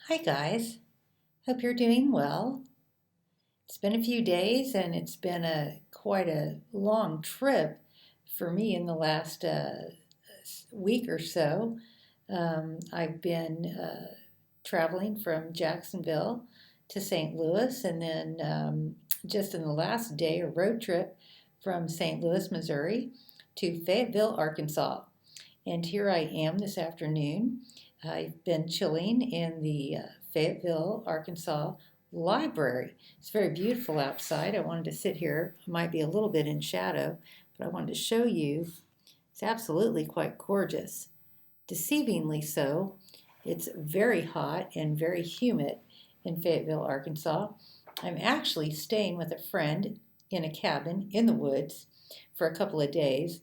Hi guys, hope you're doing well. It's been a few days and it's been quite a long trip for me in the last week or so. I've been traveling from Jacksonville to St. Louis and then just in the last day a road trip from St. Louis, Missouri to Fayetteville, Arkansas. And here I am this afternoon. I've been chilling in the Fayetteville, Arkansas library. It's very beautiful outside. I wanted to sit here. I might be a little bit in shadow, but I wanted to show you. It's absolutely quite gorgeous. Deceivingly so. It's very hot and very humid in Fayetteville, Arkansas. I'm actually staying with a friend in a cabin in the woods for a couple of days.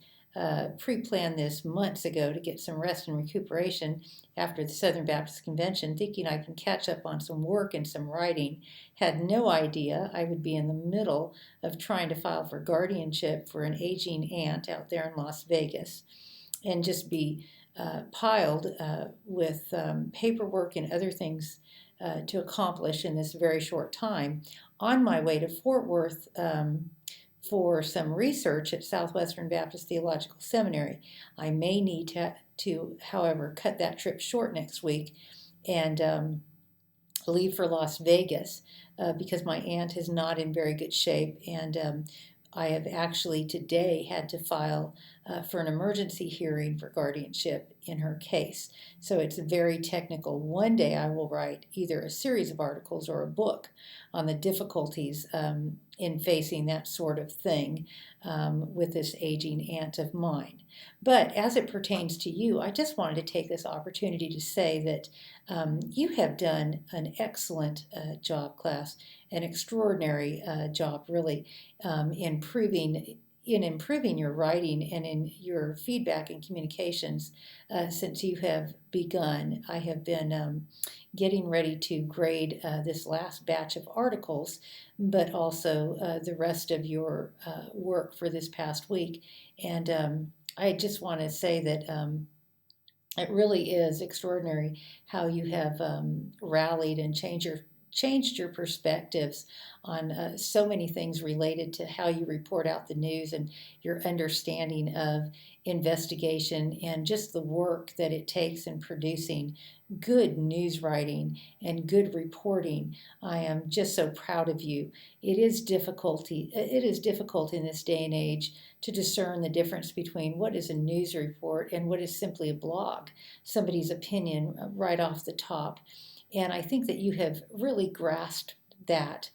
Pre-planned this months ago to get some rest and recuperation after the Southern Baptist Convention, thinking I can catch up on some work and some writing. Had no idea I would be in the middle of trying to file for guardianship for an aging aunt out there in Las Vegas and just be piled with paperwork and other things to accomplish in this very short time on my way to Fort Worth for some research at Southwestern Baptist Theological Seminary. I may need to however, cut that trip short next week and leave for Las Vegas because my aunt is not in very good shape, and I have actually today had to file for an emergency hearing for guardianship in her case. So it's very technical. One day I will write either a series of articles or a book on the difficulties in facing that sort of thing with this aging aunt of mine. But as it pertains to you, I just wanted to take this opportunity to say that you have done an excellent job, class, an extraordinary job, really, in improving your writing and in your feedback and communications since you have begun. I have been getting ready to grade this last batch of articles, but also the rest of your work for this past week. And I just want to say that it really is extraordinary how you have rallied and changed your perspectives on so many things related to how you report out the news and your understanding of investigation and just the work that it takes in producing good news writing and good reporting. I am just so proud of you. It is difficult in this day and age to discern the difference between what is a news report and what is simply a blog, somebody's opinion right off the top. And I think that you have really grasped that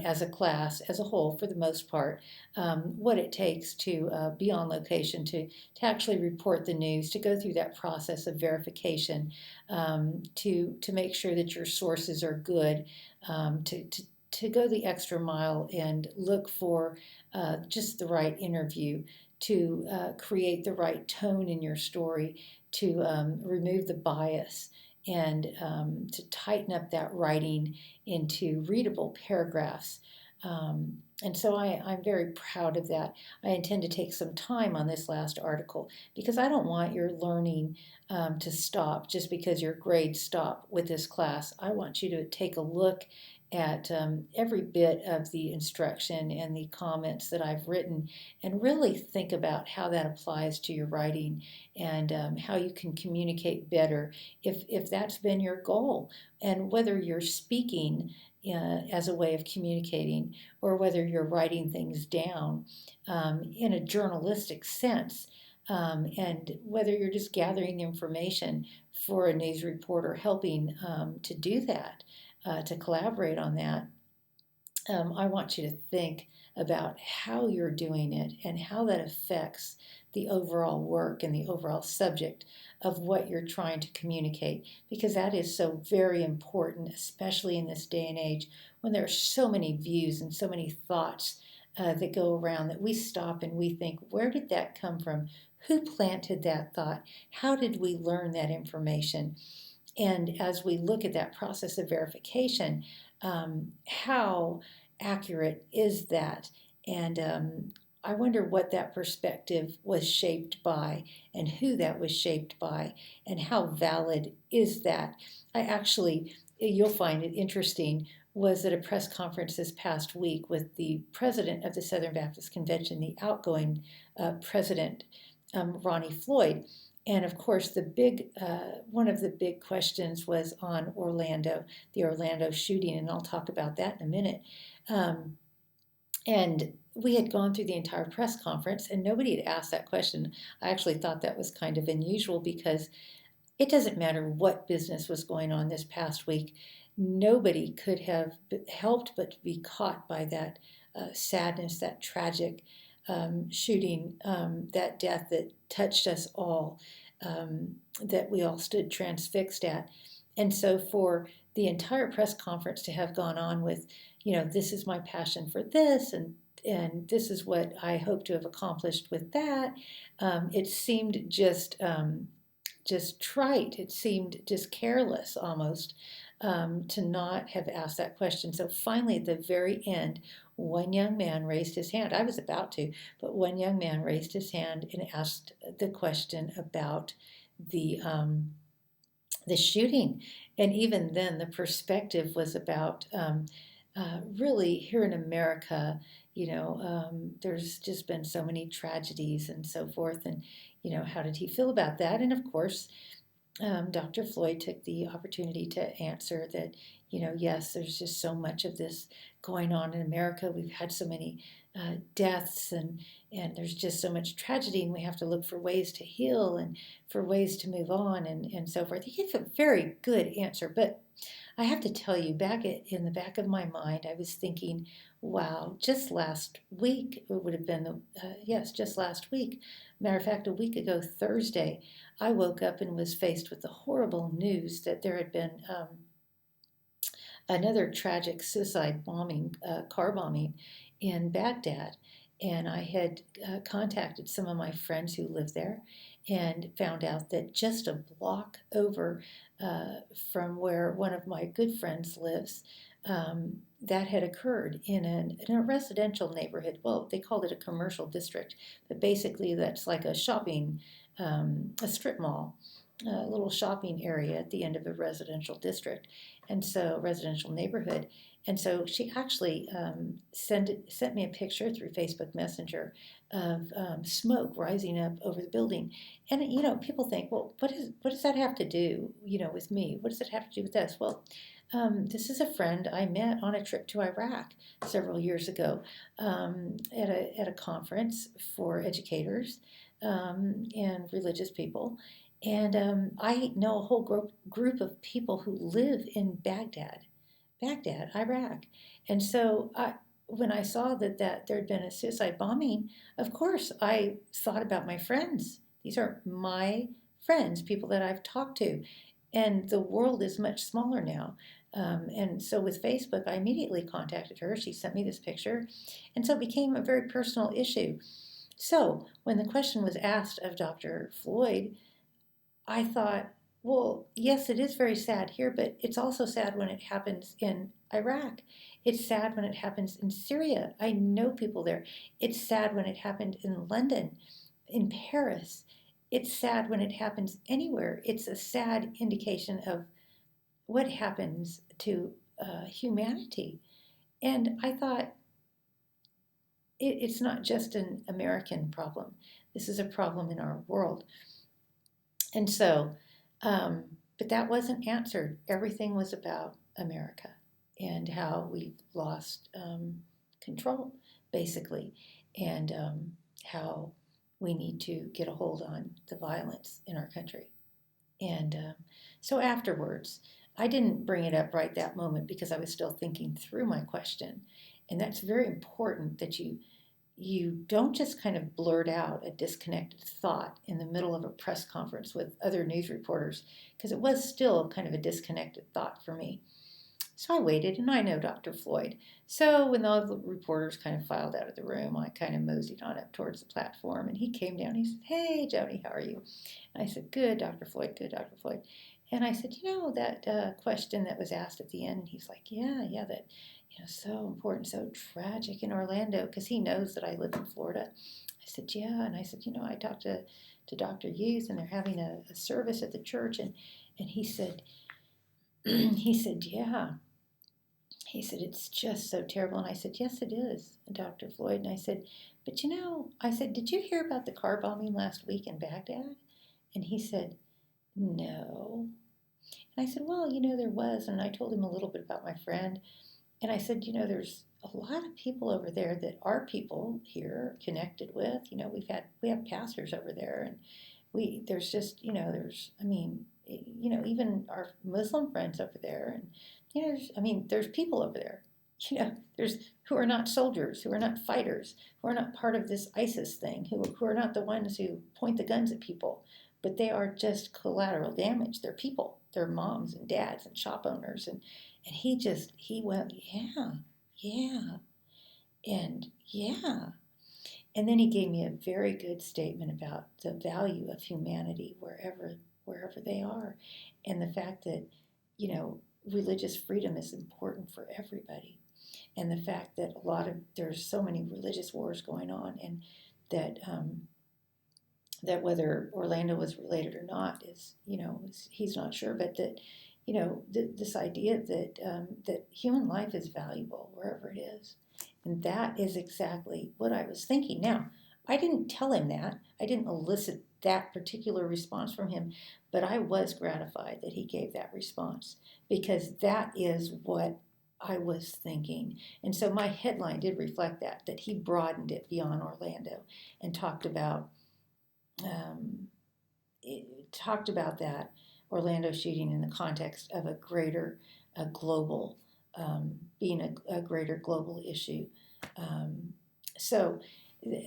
as a class, as a whole, for the most part, what it takes to be on location, to actually report the news, to go through that process of verification, to make sure that your sources are good, to go the extra mile and look for just the right interview, to create the right tone in your story, to remove the bias, and to tighten up that writing into readable paragraphs. And so I'm very proud of that. I intend to take some time on this last article because I don't want your learning to stop just because your grades stop with this class. I want you to take a look at every bit of the instruction and the comments that I've written and really think about how that applies to your writing and how you can communicate better if that's been your goal, and whether you're speaking as a way of communicating or whether you're writing things down in a journalistic sense. And whether you're just gathering information for a news report or helping to do that, to collaborate on that, I want you to think about how you're doing it and how that affects the overall work and the overall subject of what you're trying to communicate, because that is so very important, especially in this day and age when there are so many views and so many thoughts that go around that we stop and we think, where did that come from? Who planted that thought? How did we learn that information? And as we look at that process of verification, how accurate is that? And I wonder what that perspective was shaped by and who that was shaped by and how valid is that. I actually you'll find it interesting, was at a press conference this past week with the president of the Southern Baptist Convention, the outgoing president, Ronnie Floyd. And of course, one of the big questions was on Orlando, the Orlando shooting, and I'll talk about that in a minute. And we had gone through the entire press conference, and nobody had asked that question. I actually thought that was kind of unusual because it doesn't matter what business was going on this past week. Nobody could have helped but be caught by that sadness, that tragic shooting, that death that touched us all, that we all stood transfixed at. And so for the entire press conference to have gone on with, this is my passion for this, and this is what I hope to have accomplished with that, it seemed just trite. It seemed just careless almost, to not have asked that question. So finally, at the very end, one young man raised his hand. I was about to, but one young man raised his hand and asked the question about the shooting. And even then, the perspective was about really here in America, there's just been so many tragedies and so forth. And, how did he feel about that? And of course, Dr. Floyd took the opportunity to answer that, yes, there's just so much of this going on in America. We've had so many deaths, and there's just so much tragedy, and we have to look for ways to heal and for ways to move on and so forth. He gave a very good answer, but I have to tell you, in the back of my mind, I was thinking, wow, just last week, it would have been, just last week. Matter of fact, a week ago, Thursday, I woke up and was faced with the horrible news that there had been another tragic suicide bombing, car bombing in Baghdad. And I had contacted some of my friends who live there and found out that just a block over from where one of my good friends lives, that had occurred in a residential neighborhood. Well, they called it a commercial district, but basically that's like a strip mall, a little shopping area at the end of a residential district, and so residential neighborhood. And so she actually sent me a picture through Facebook Messenger of smoke rising up over the building. And people think, well, what does that have to do, with me? What does it have to do with us? Well, this is a friend I met on a trip to Iraq several years ago, at a conference for educators and religious people. And I know a whole group of people who live in Baghdad, Iraq. And so when I saw that there had been a suicide bombing, of course I thought about my friends. These are my friends, people that I've talked to. And the world is much smaller now. And so with Facebook, I immediately contacted her. She sent me this picture. And so it became a very personal issue. So when the question was asked of Dr. Floyd, I thought, well, yes, it is very sad here, but it's also sad when it happens in Iraq. It's sad when it happens in Syria. I know people there. It's sad when it happened in London, in Paris. It's sad when it happens anywhere. It's a sad indication of what happens to humanity. And I thought, it's not just an American problem. This is a problem in our world. And so, but that wasn't answered. Everything was about America and how we've lost control, basically, and how we need to get a hold on the violence in our country. And so afterwards, I didn't bring it up right that moment because I was still thinking through my question. And that's very important that you don't just kind of blurt out a disconnected thought in the middle of a press conference with other news reporters, because it was still kind of a disconnected thought for me. So I waited, and I know Dr. Floyd. So when all the reporters kind of filed out of the room, I kind of moseyed on up towards the platform, and he came down. He said, "Hey, Joni, how are you?" And I said, "Good, Dr. Floyd, good, Dr. Floyd." And I said, that question that was asked at the end, he's like, yeah, that, so important, so tragic in Orlando, because he knows that I live in Florida. I said, yeah. And I said, I talked to Dr. Youth, and they're having a service at the church. And he said, He said, yeah. He said, it's just so terrible. And I said, yes, it is, Dr. Floyd. And I said, but I said, did you hear about the car bombing last week in Baghdad? And he said, no. And I said, well, there was. And I told him a little bit about my friend. And I said, there's a lot of people over there that our people here connected with. We have pastors over there, and there's just, even our Muslim friends over there, and there's people over there, there's who are not soldiers, who are not fighters, who are not part of this ISIS thing, who are not the ones who point the guns at people, but they are just collateral damage. They're people. They're moms and dads and shop owners, and he went, yeah, yeah, and yeah. And then he gave me a very good statement about the value of humanity wherever they are, and the fact that religious freedom is important for everybody, and the fact that there's so many religious wars going on, and that whether Orlando was related or not he's not sure, but that this idea that human life is valuable wherever it is. And that is exactly what I was thinking. Now, I didn't tell him that. I didn't elicit that particular response from him, but I was gratified that he gave that response, because that is what I was thinking. And so my headline did reflect that he broadened it beyond Orlando and um, talked about that Orlando shooting in the context of a global, being a greater global issue. Um, so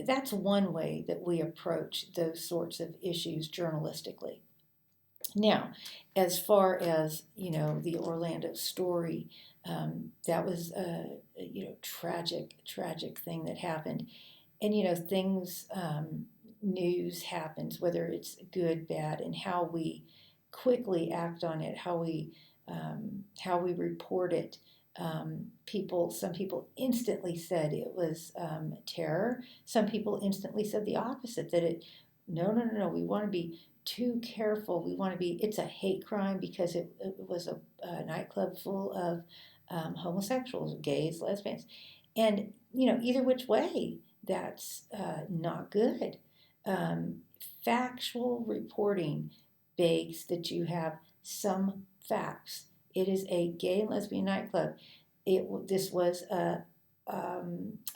that's one way that we approach those sorts of issues journalistically. Now, as far as the Orlando story, that was a tragic thing that happened, and things, news happens, whether it's good, bad, and how we quickly act on it, how we report it. Some people instantly said it was terror. Some people instantly said the opposite, that no, we want to be too careful. We want to be, it's a hate crime because it was a nightclub full of homosexuals, gays, lesbians. And, either which way, that's not good. Um, Factual reporting begs that you have some facts. It is a gay and lesbian nightclub. This was a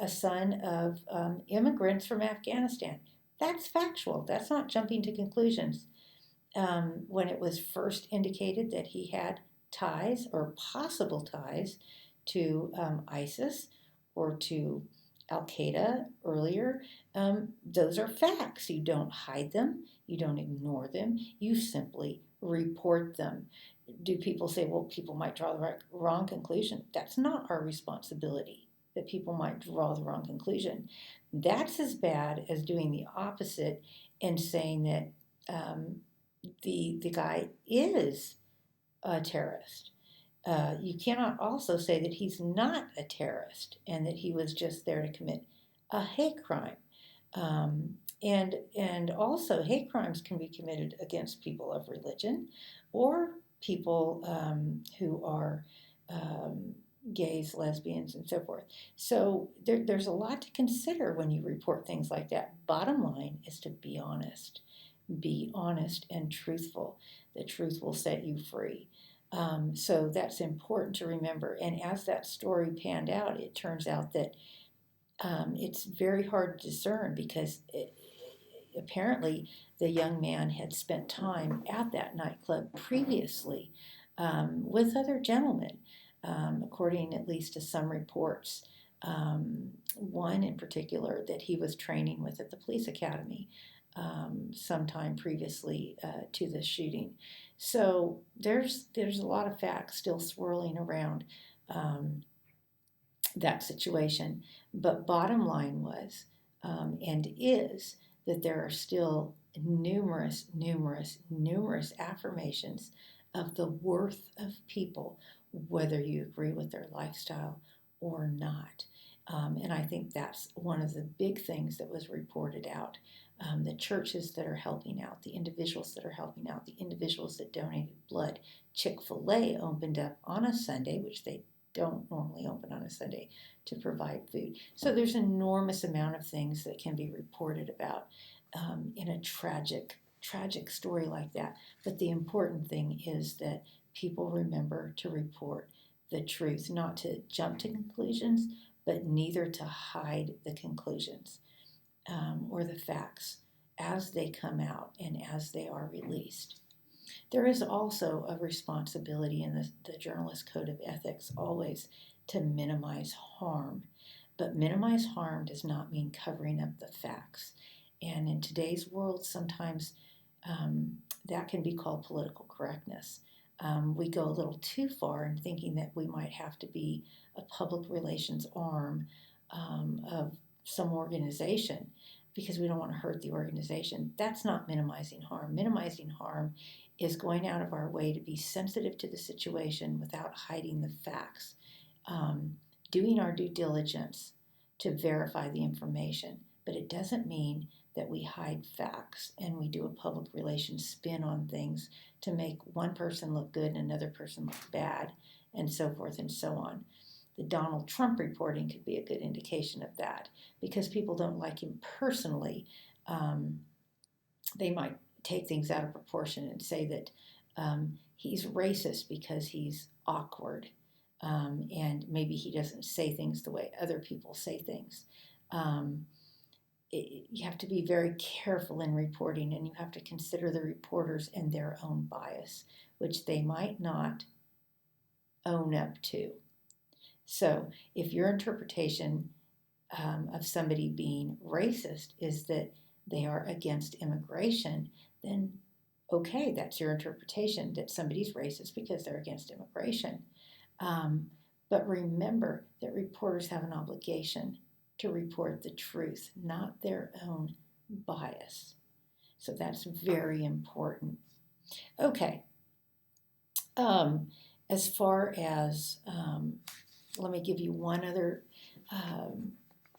son of immigrants from Afghanistan. That's factual. That's not jumping to conclusions. When it was first indicated that he had ties or possible ties to ISIS or to Al Qaeda earlier, those are facts. You don't hide them, you don't ignore them, you simply report them. Do people say, well, people might draw the wrong conclusion? That's not our responsibility, that people might draw the wrong conclusion. That's as bad as doing the opposite and saying that the guy is a terrorist. You cannot also say that he's not a terrorist and that he was just there to commit a hate crime. And also, hate crimes can be committed against people of religion or people who are gays, lesbians, and so forth. So there's a lot to consider when you report things like that. Bottom line is to be honest. Be honest and truthful. The truth will set you free. So that's important to remember. And as that story panned out, it turns out that it's very hard to discern because apparently the young man had spent time at that nightclub previously with other gentlemen, according at least to some reports. One in particular that he was training with at the police academy sometime previously to the shooting. So there's a lot of facts still swirling around that situation. But bottom line was and is that there are still numerous affirmations of the worth of people, whether you agree with their lifestyle or not. And I think that's one of the big things that was reported out the churches that are helping out, the individuals that are helping out, the individuals that donated blood. Chick-fil-A opened up on a Sunday, which they don't normally open on a Sunday, to provide food. So there's an enormous amount of things that can be reported about in a tragic story like that. But the important thing is that people remember to report the truth, not to jump to conclusions, but neither to hide the conclusions or the facts as they come out and as they are released. There is also a responsibility in the Journalist Code of Ethics always to minimize harm. But minimize harm does not mean covering up the facts. And in today's world, sometimes that can be called political correctness. We go a little too far in thinking that we might have to be a public relations arm of some organization because we don't want to hurt the organization. That's not minimizing harm. Minimizing harm is going out of our way to be sensitive to the situation without hiding the facts, doing our due diligence to verify the information. But it doesn't mean that we hide facts and we do a public relations spin on things to make one person look good and another person look bad, and so forth and so on. The Donald Trump reporting could be a good indication of that because people don't like him personally. They might take things out of proportion and say that he's racist because he's awkward and maybe he doesn't say things the way other people say things. You have to be very careful in reporting, and you have to consider the reporters and their own bias, which they might not own up to. So if your interpretation of somebody being racist is that they are against immigration, then okay, that's your interpretation, that somebody's racist because they're against immigration. But remember that reporters have an obligation to report the truth, not their own bias. So that's very important. Okay. As far as, let me give you one other,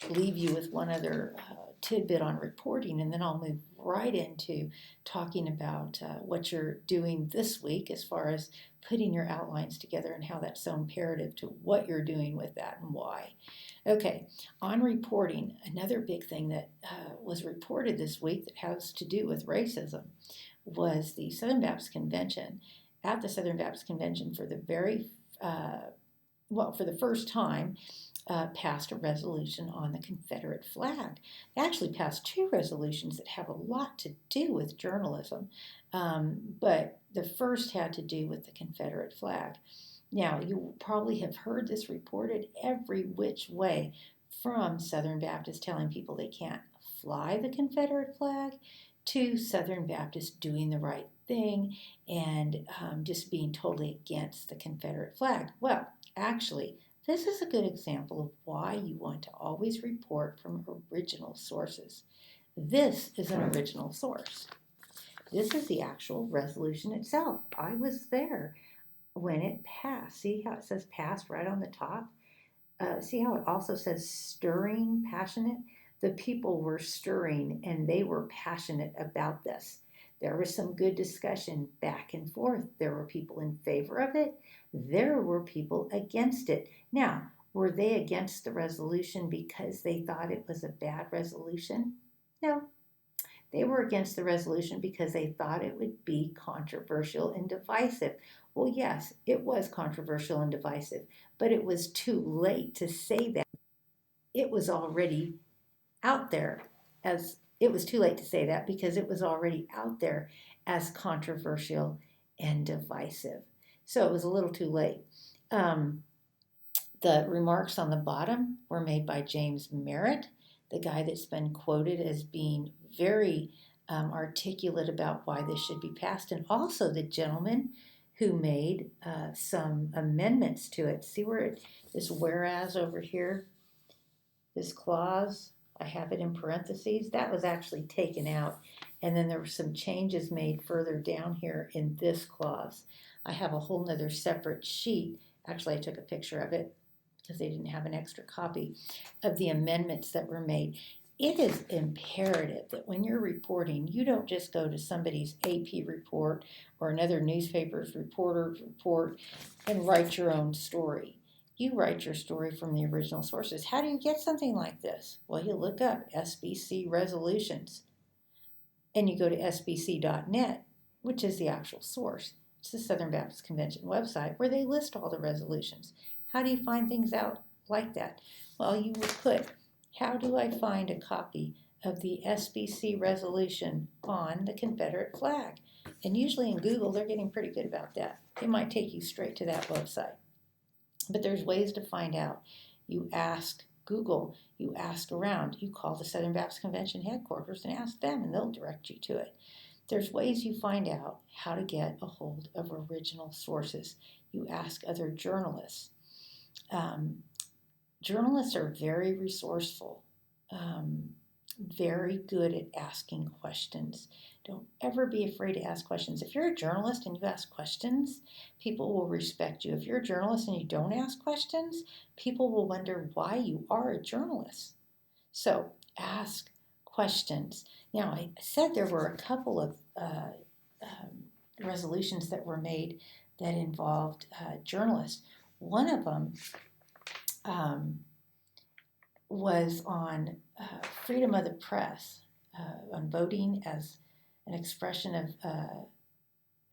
leave you with one other tidbit on reporting, and then I'll move right into talking about what you're doing this week as far as putting your outlines together and how that's so imperative to what you're doing with that and why. Okay, on reporting, another big thing that was reported this week that has to do with racism was the Southern Baptist Convention. At the Southern Baptist Convention, for the first time, passed a resolution on the Confederate flag. They actually passed two resolutions that have a lot to do with journalism, but the first had to do with the Confederate flag. Now, you probably have heard this reported every which way, from Southern Baptists telling people they can't fly the Confederate flag to Southern Baptists doing the right thing and just being totally against the Confederate flag. Well, actually, this is a good example of why you want to always report from original sources. This is an original source. This is the actual resolution itself. I was there when it passed. See how it says pass right on the top? See how it also says stirring, passionate? The people were stirring and they were passionate about this. There was some good discussion back and forth. There were people in favor of it. There were people against it. Now, were they against the resolution because they thought it was a bad resolution? No. They were against the resolution because they thought it would be controversial and divisive. Well, yes, it was controversial and divisive, but it was too late to say that. It was already out there as it was too late to say that because it was already out there as controversial and divisive. So it was a little too late. The remarks on the bottom were made by James Merritt, the guy that's been quoted as being very articulate about why this should be passed, and also the gentleman who made some amendments to it. See where this whereas over here, this clause, I have it in parentheses. That was actually taken out, and then there were some changes made further down here in this clause. I have a whole nother separate sheet. Actually, I took a picture of it because they didn't have an extra copy of the amendments that were made. it is imperative that when you're reporting, you don't just go to somebody's AP report or another newspaper's reporter's report and write your own story. You write your story from the original sources. How do you get something like this? Well, you look up SBC resolutions and you go to sbc.net, which is the actual source. It's the Southern Baptist Convention website where they list all the resolutions. How do you find things out like that? Well, you would put, how do I find a copy of the SBC resolution on the Confederate flag? And usually in Google, they're getting pretty good about that. It might take you straight to that website. But there's ways to find out. You ask Google, you ask around, you call the Southern Baptist Convention headquarters and ask them, and they'll direct you to it. There's ways you find out how to get a hold of original sources. You ask other journalists. Journalists are very resourceful, very good at asking questions. Don't ever be afraid to ask questions. If you're a journalist and you ask questions, people will respect you. If you're a journalist and you don't ask questions, people will wonder why you are a journalist. So ask questions. Now, I said there were a couple of resolutions that were made that involved journalists. One of them was on freedom of the press, on voting as an expression of,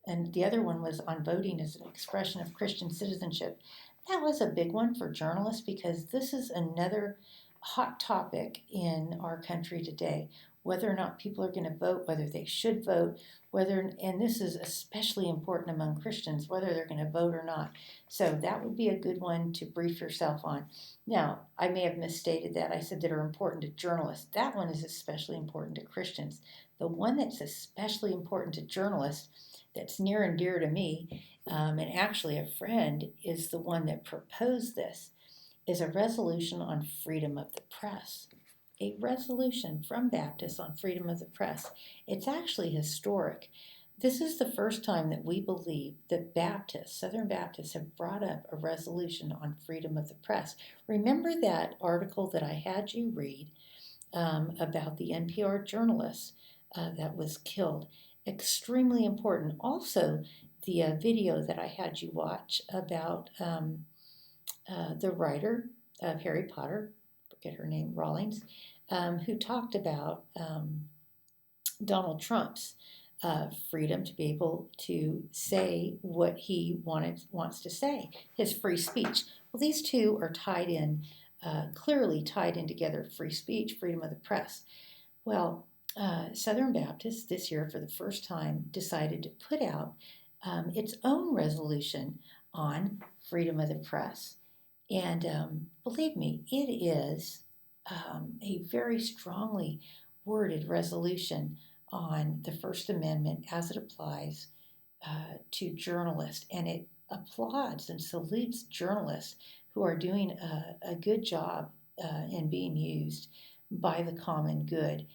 and the other one was on voting as an expression of Christian citizenship. That was a big one for journalists because this is another hot topic in our country today. Whether or not people are going to vote, whether they should vote, and this is especially important among Christians, whether they're going to vote or not. So that would be a good one to brief yourself on. Now, I may have misstated that. I said that are important to journalists. That one is especially important to Christians. The one that's especially important to journalists, that's near and dear to me, and actually a friend, is the one that proposed this, is a resolution on freedom of the press. A resolution from Baptists on freedom of the press. It's actually historic. This is the first time that we believe that Baptists, Southern Baptists, have brought up a resolution on freedom of the press. Remember that article that I had you read about the NPR journalist that was killed? Extremely important. Also, the video that I had you watch about the writer of Harry Potter, forget her name, Rawlings, who talked about Donald Trump's freedom to be able to say what he wants to say, his free speech. Well, these two are tied in, clearly tied in together, free speech, freedom of the press. Well, Southern Baptists this year, for the first time, decided to put out its own resolution on freedom of the press. And believe me, it is a very strongly worded resolution on the First Amendment as it applies to journalists. And it applauds and salutes journalists who are doing a good job in being used by the common good.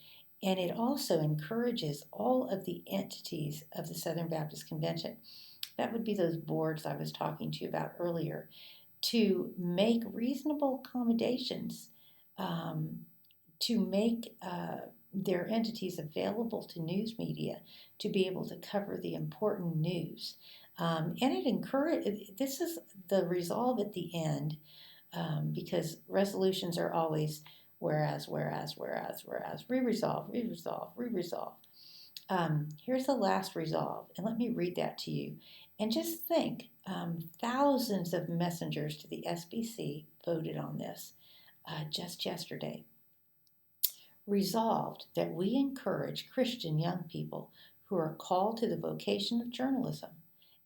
And it also encourages all of the entities of the Southern Baptist Convention, that would be those boards I was talking to you about earlier, to make reasonable accommodations, to make their entities available to news media to be able to cover the important news. And this is the resolve at the end, because resolutions are always whereas, re-resolve. Here's the last resolve, and let me read that to you. And just think, thousands of messengers to the SBC voted on this just yesterday. Resolved that we encourage Christian young people who are called to the vocation of journalism,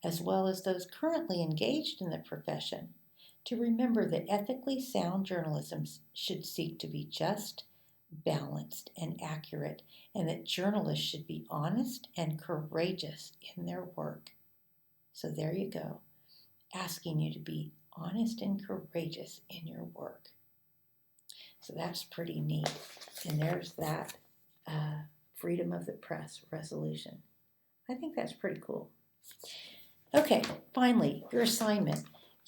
as well as those currently engaged in the profession, to remember that ethically sound journalism should seek to be just, balanced, and accurate, and that journalists should be honest and courageous in their work. So there you go, asking you to be honest and courageous in your work. So that's pretty neat. And there's that freedom of the press resolution. I think that's pretty cool. Okay, finally, your assignment.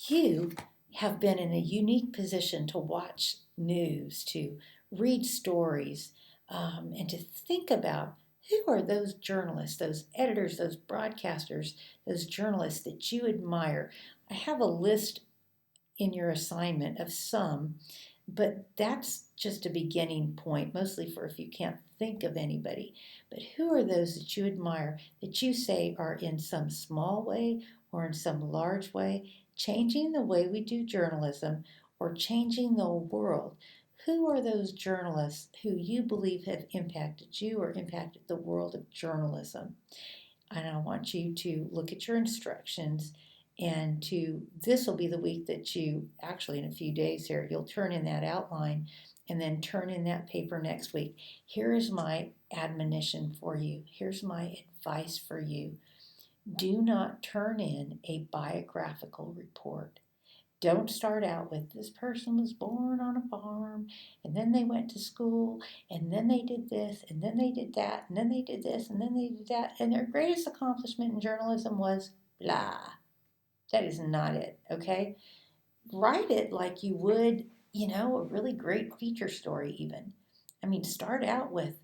You have been in a unique position to watch news, to read stories, and to think about who are those journalists, those editors, those broadcasters, those journalists that you admire. I have a list in your assignment of some, but that's just a beginning point, mostly for if you can't think of anybody. But who are those that you admire that you say are in some small way or in some large way changing the way we do journalism or changing the world? Who are those journalists who you believe have impacted you or impacted the world of journalism? And I want you to look at your instructions and this will be the week that you, actually in a few days here, you'll turn in that outline and then turn in that paper next week. Here is my admonition for you. Here's my advice for you. Do not turn in a biographical report. Don't start out with this person was born on a farm and then they went to school and then they did this and then they did that and then they did this and then they did that and their greatest accomplishment in journalism was blah. That is not it, okay? Write it like you would, a really great feature story, even. I mean, start out with,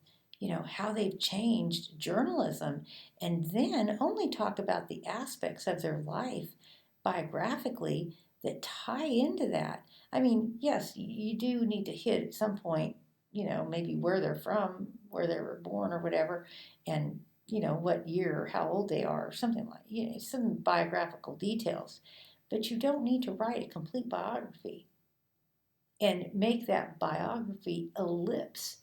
how they've changed journalism and then only talk about the aspects of their life biographically that tie into that. I mean, yes, you do need to hit at some point, maybe where they're from, where they were born or whatever, and what year or how old they are or something like, some biographical details. But you don't need to write a complete biography and make that biography ellipse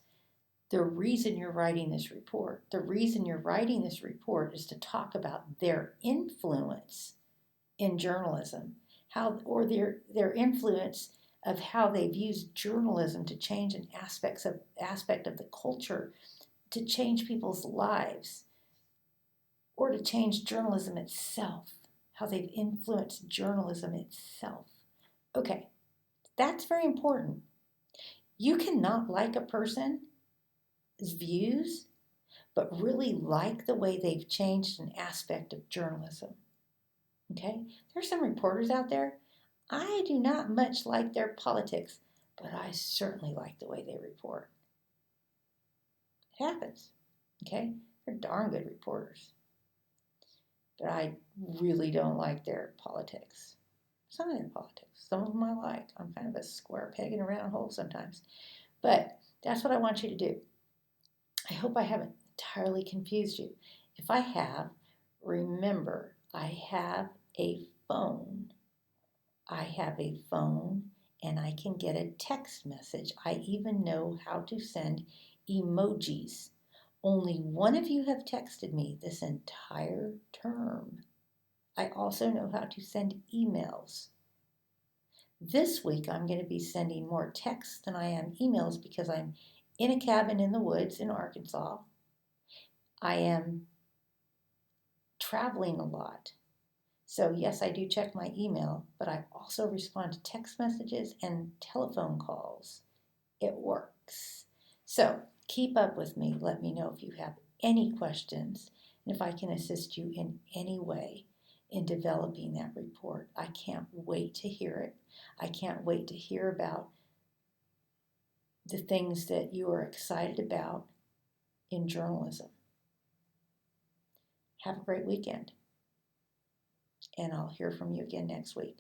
the reason you're writing this report. The reason you're writing this report is to talk about their influence in journalism, their influence of how they've used journalism to change an aspect of the culture, to change people's lives, or to change journalism itself, how they've influenced journalism itself. Okay, that's very important. You cannot like a person's views, but really like the way they've changed an aspect of journalism. Okay, there's some reporters out there. I do not much like their politics, but I certainly like the way they report. It happens. Okay, they're darn good reporters. But I really don't like their politics. Some of their politics. Some of them I like. I'm kind of a square peg in a round hole sometimes. But that's what I want you to do. I hope I haven't entirely confused you. If I have, remember, I have a phone. I have a phone and I can get a text message. I even know how to send emojis. Only one of you have texted me this entire term. I also know how to send emails. This week I'm going to be sending more texts than I am emails because I'm in a cabin in the woods in Arkansas. I am traveling a lot. So yes, I do check my email, but I also respond to text messages and telephone calls. It works. So keep up with me. Let me know if you have any questions and if I can assist you in any way in developing that report. I can't wait to hear it. I can't wait to hear about the things that you are excited about in journalism. Have a great weekend, and I'll hear from you again next week.